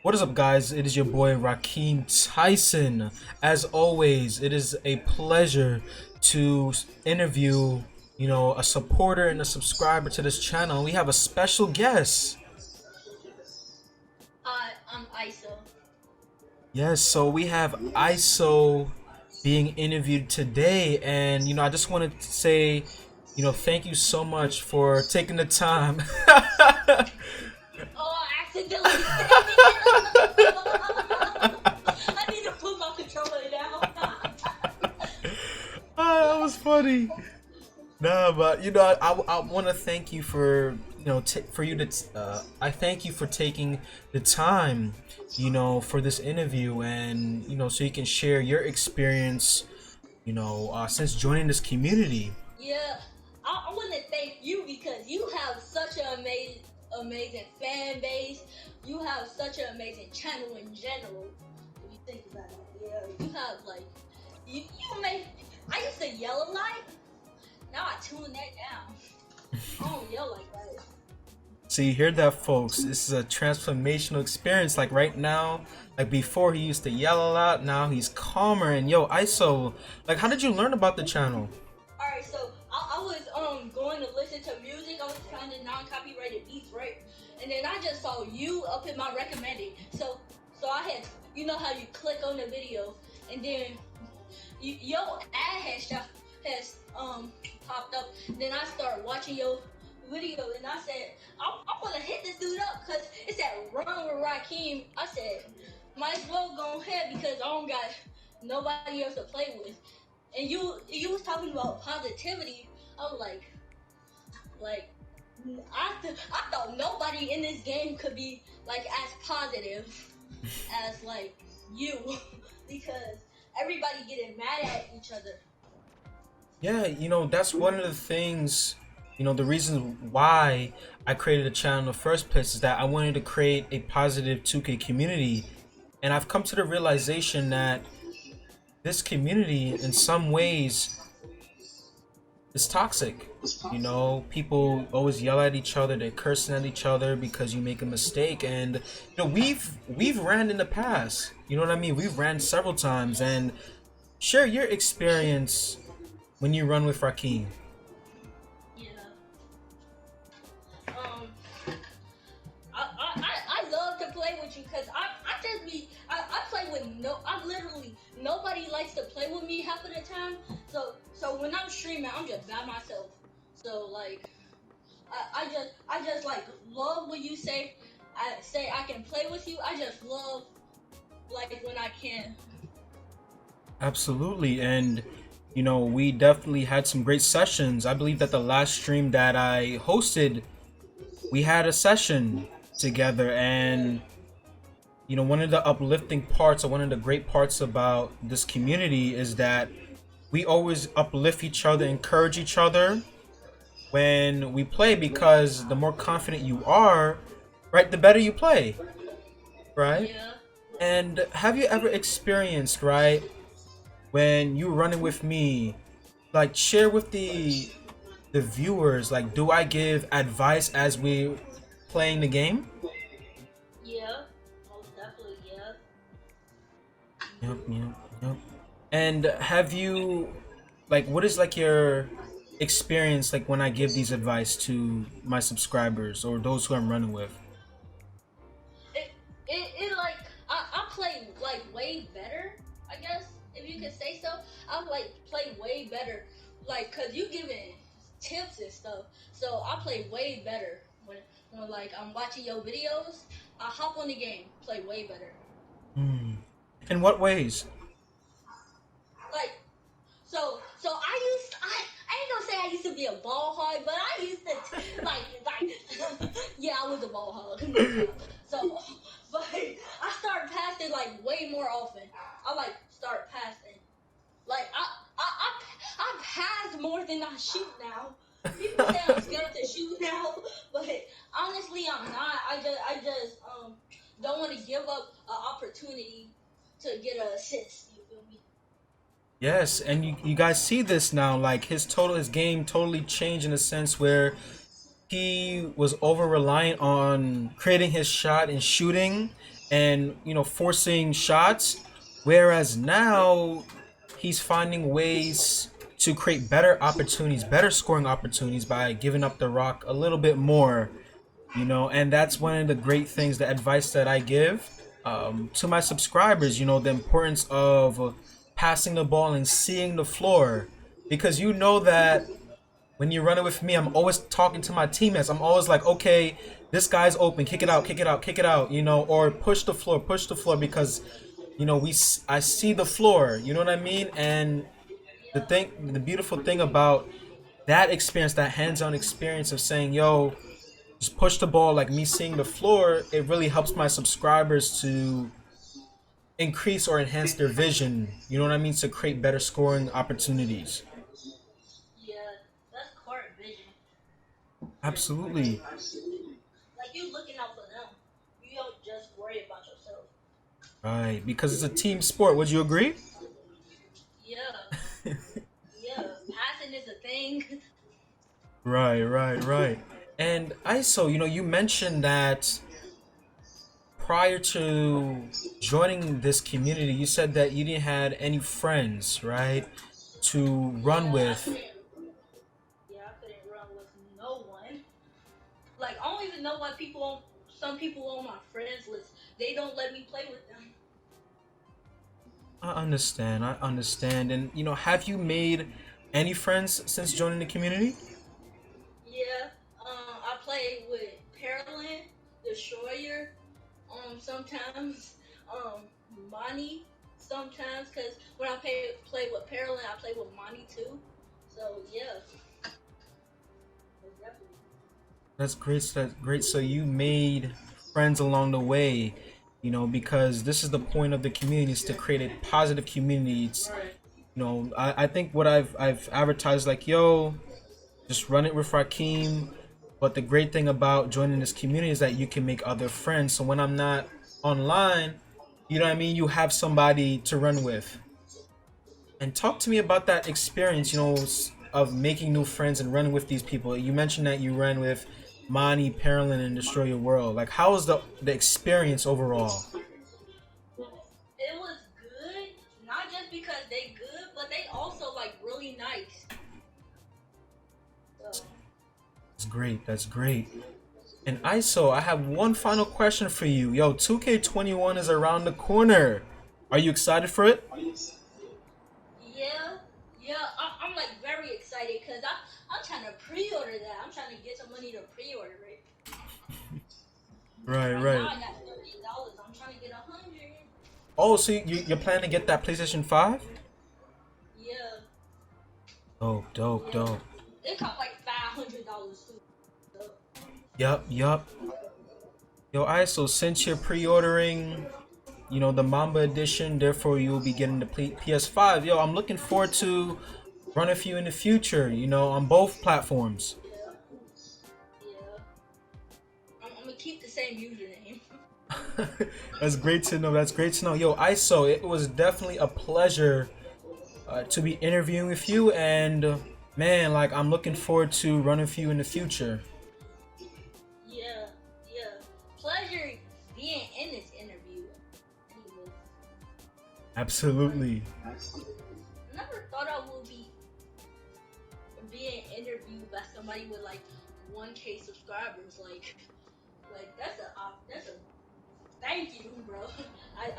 What is up, guys? It is your boy Rahkim Tyson. As always, it is a pleasure to interview, a supporter and a subscriber to this channel. We have a special guest. Hi, I'm ISO. Yes, so we have ISO being interviewed today, and I just wanted to say, thank you so much for taking the time. Oh, I accidentally said it. I need to put my controller down. Ah, that was funny. Nah, but I want to thank you for for you to I thank you for taking the time, for this interview, and so you can share your experience, since joining this community. Yeah, I want to thank you because you have such an amazing fan base. You have such an amazing channel in general. If you think about it, yeah, you have you make. I used to yell a lot. Now I tune that down. I don't yell like that. So you hear that, folks? This is a transformational experience. Like right now, like before, he used to yell a lot. Now he's calmer. And yo, ISO, like, how did you learn about the channel? Alright, so I was going to listen to music. I was finding non-copyrighted beats, right? And then I just saw you up in my recommended. So I had, you know how you click on the video and then your ad has popped up. Then I started watching your video and I said I'm gonna hit this dude up because it said run with Raheem. I said might as well go ahead because I don't got nobody else to play with. And you was talking about positivity. I was like I thought nobody in this game could be like as positive as like you because everybody getting mad at each other. Yeah, that's one of the things, the reason why I created a channel in the first place is that I wanted to create a positive 2K community. And I've come to the realization that this community, in some ways, is toxic. Yeah. People always yell at each other, they're cursing at each other because you make a mistake. And, we've ran in the past. You know what I mean? We've ran several times. And share your experience when you run with Rakim. Yeah. Um I love to play with you because I play with I literally nobody likes to play with me half of the time. So when I'm streaming, I'm just by myself. So like I just like love when you say I say I can play with you. I just love like when I can. Absolutely. And we definitely had some great sessions. I believe that the last stream that I hosted, we had a session together. And one of the uplifting parts, or one of the great parts about this community, is that we always uplift each other, encourage each other when we play, because the more confident you are, right, the better you play, right? Yeah. And have you ever experienced, right, when you were running with me, like, share with the viewers, like, do I give advice as we playing the game? Yeah. Most definitely. Yeah. Yep, yep, yep. And have you, like, what is like your experience, like, when I give these advice to my subscribers or those who I'm running with? It like I play like way better, I guess if you could say so. I like play way better, like cause you giving tips and stuff. So I play way better when like I'm watching your videos. I hop on the game, play way better. Hmm. In what ways? Like so I ain't gonna say I used to be a ball hog, but I used to like yeah, I was a ball hog. So but I started passing like way more often. I like start passing. Like I pass more than I shoot now. People say I'm scared to shoot now, but honestly I'm not. I just don't want to give up an opportunity to get an assist. You feel me? Yes, and you guys see this now, like his game totally changed in a sense where he was over reliant on creating his shot and shooting, and forcing shots, whereas now he's finding ways to create better opportunities, better scoring opportunities by giving up the rock a little bit more. And that's one of the great things, the advice that I give to my subscribers. The importance of passing the ball and seeing the floor, because that when you're running with me, I'm always talking to my teammates. I'm always like, okay, this guy's open, kick it out, kick it out, kick it out, or push the floor, because I see the floor. You know what I mean? And Yeah. the beautiful thing about that experience, that hands-on experience of saying, yo, just push the ball, like me seeing the floor, it really helps my subscribers to increase or enhance their vision. You know what I mean? To create better scoring opportunities. Yeah, that's court vision. Absolutely. Like you looking out for them. You don't just worry about yourself. Right. Because it's a team sport. Would you agree? Yeah, yeah. Passing is a thing. Right, right, right. And ISO, you mentioned that prior to joining this community, you said that you didn't had any friends, right, to run Yeah, I with. couldn't. Yeah, I couldn't run with no one. Like I don't even know why people on some people on my friends list. They don't let me play with them. I understand. I understand. And have you made any friends since joining the community? Yeah, I play with Paralyn, Destroyer, sometimes, Money, sometimes, cause when I play with Paralyn, I play with Money too. So yeah, definitely. That's great. That's great. So you made friends along the way, because this is the point of the community, is to create a positive community. I think what I've advertised, like, yo, just run it with Rakim. But the great thing about joining this community is that you can make other friends. So when I'm not online, you know what I mean, you have somebody to run with. And talk to me about that experience, of making new friends and running with these people. You mentioned that you ran with Mani, Paralyn, and Destroy Your World. Like, how was the experience overall? It was good, not just because they good, but they also like really nice. So That's great. That's great. And ISO, I have one final question for you. Yo, 2K21 is around the corner. Are you excited for it? yeah, yeah, I'm like very excited because I'm trying to pre-order that. I'm trying to get some money to pre-order it. Right, Right now right. I got $30. I'm trying to get 100. Oh, so you're planning to get that PlayStation 5? Yeah, Dope, dope, yeah. dope. It cost like $500 too. So, Yup, yup. Yo, ISO, since you're pre-ordering, the Mamba edition, therefore you'll be getting the PS5. Yo, I'm looking forward to run a few in the future, on both platforms. yeah, yeah. I'm gonna keep the same username. That's great to know. That's great to know. Yo, ISO, it was definitely a pleasure to be interviewing with you, and man, like, I'm looking forward to running for you in the future. Yeah, yeah. Pleasure being in this interview. Anyways, Absolutely. never thought I would be being interviewed by somebody with like 1K subscribers. Like that's a thank you, bro. I